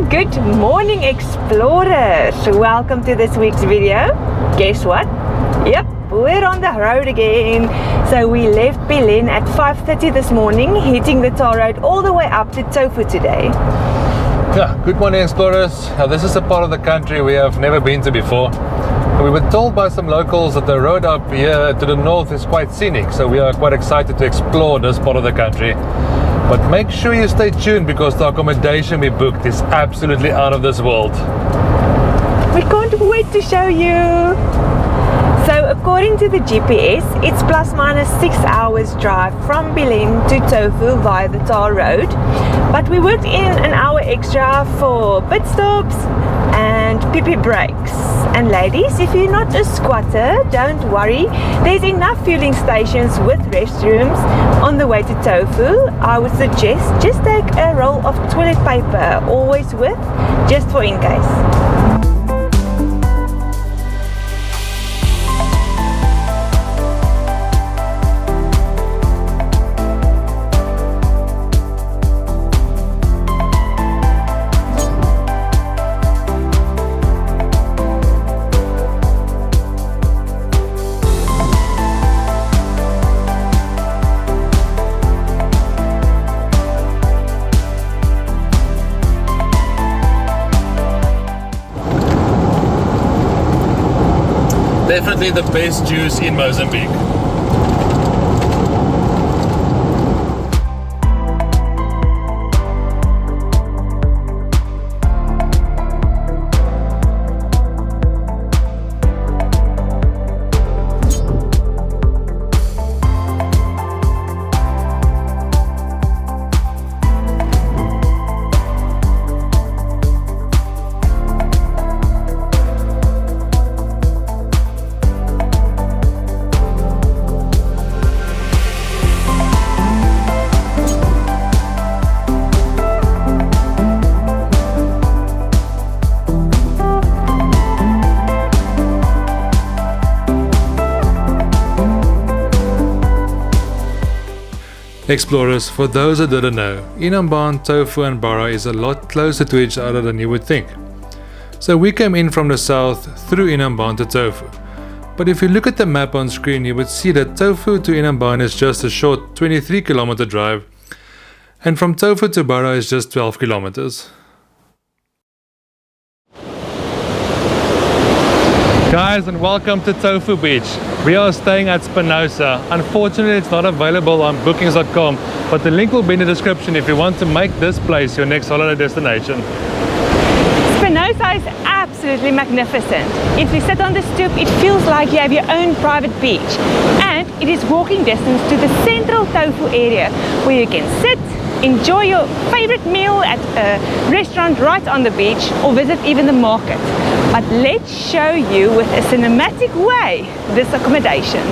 Good morning, explorers! Welcome to this week's video. Guess what? Yep, we're on the road again. So we left Berlin at 5:30 this morning, hitting the tar road all the way up to Tofo today. Yeah, good morning, explorers. Now, this is a part of the country we have never been to before. We were told by some locals that the road up here to the north is quite scenic, so we are quite excited to explore this part of the country. But make sure you stay tuned because the accommodation we booked is absolutely out of this world. We can't wait to show you! So according to the GPS, it's plus minus 6 hours drive from Berlin to Tofo via the tar road. But we worked in an hour extra for pit stops and pee-pee breaks. And ladies, if you're not a squatter, don't worry. There's enough fueling stations with restrooms on the way to Tofo. I would suggest just take a roll of toilet paper, always with, just for in case. Definitely the best juice in Mozambique. Explorers, for those that didn't know, Inhambane, Tofo and Barra is a lot closer to each other than you would think. So we came in from the south through Inhambane to Tofo. But if you look at the map on screen, you would see that Tofo to Inhambane is just a short 23 kilometer drive, and from Tofo to Barra is just 12 kilometers. Guys, and welcome to Tofo Beach. We are staying at Spinosa. Unfortunately, it's not available on bookings.com, but the link will be in the description if you want to make this place your next holiday destination. Spinosa is absolutely magnificent. If you sit on the stoop, it feels like you have your own private beach. And it is walking distance to the central Tofo area, where you can sit, enjoy your favorite meal at a restaurant right on the beach, or visit even the market. But let's show you with a cinematic way this accommodation.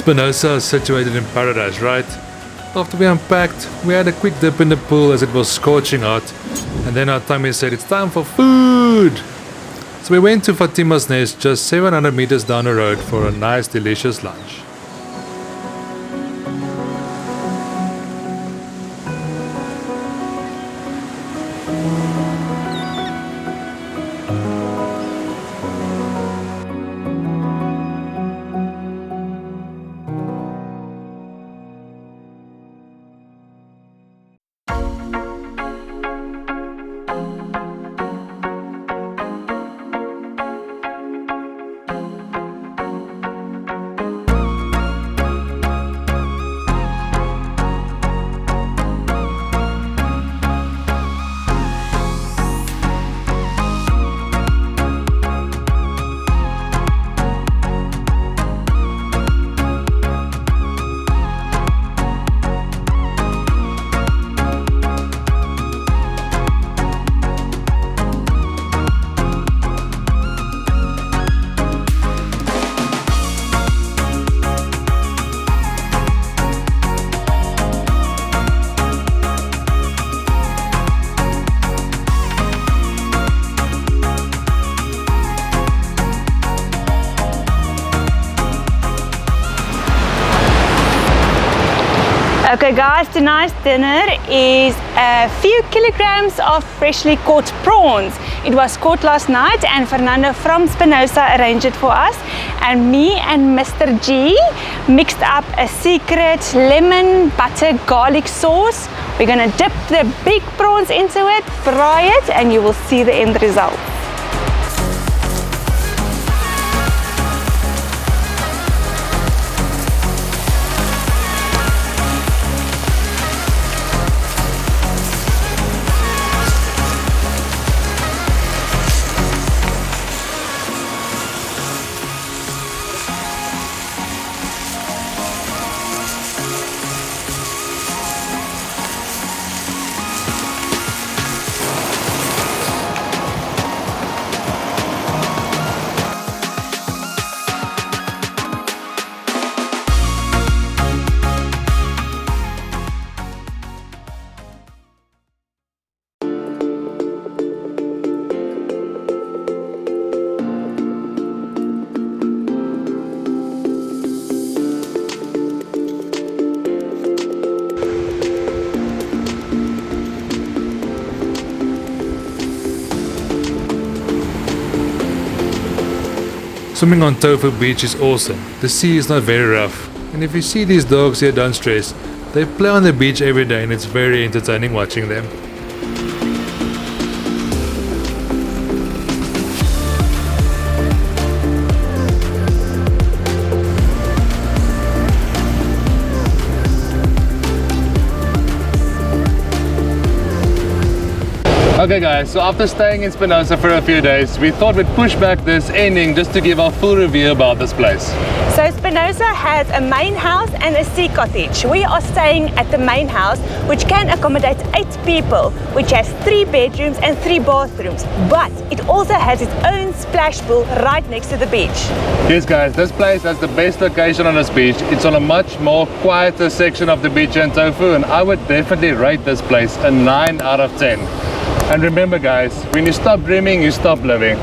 Spinosa is situated in paradise, right? After we unpacked, we had a quick dip in the pool as it was scorching hot, and then our tummy said it's time for food! So we went to Fatima's Nest just 700 meters down the road for a nice delicious lunch. Okay guys, tonight's dinner is a few kilograms of freshly caught prawns. It was caught last night and Fernando from Spinosa arranged it for us, and me and Mr. G mixed up a secret lemon butter garlic sauce. We're gonna dip the big prawns into it, fry it, and you will see the end result. Swimming on Tofo beach is awesome. The sea is not very rough. And if you see these dogs here, don't stress. They play on the beach every day and it's very entertaining watching them. Okay guys, so after staying in Spinosa for a few days, we thought we'd push back this ending just to give our full review about this place. So Spinosa has a main house and a sea cottage. We are staying at the main house, which can accommodate 8 people, which has 3 bedrooms and 3 bathrooms. But it also has its own splash pool right next to the beach. Yes guys, this place has the best location on this beach. It's on a much more quieter section of the beach in Tofo, and I would definitely rate this place a 9 out of 10. And remember guys, when you stop dreaming, you stop living.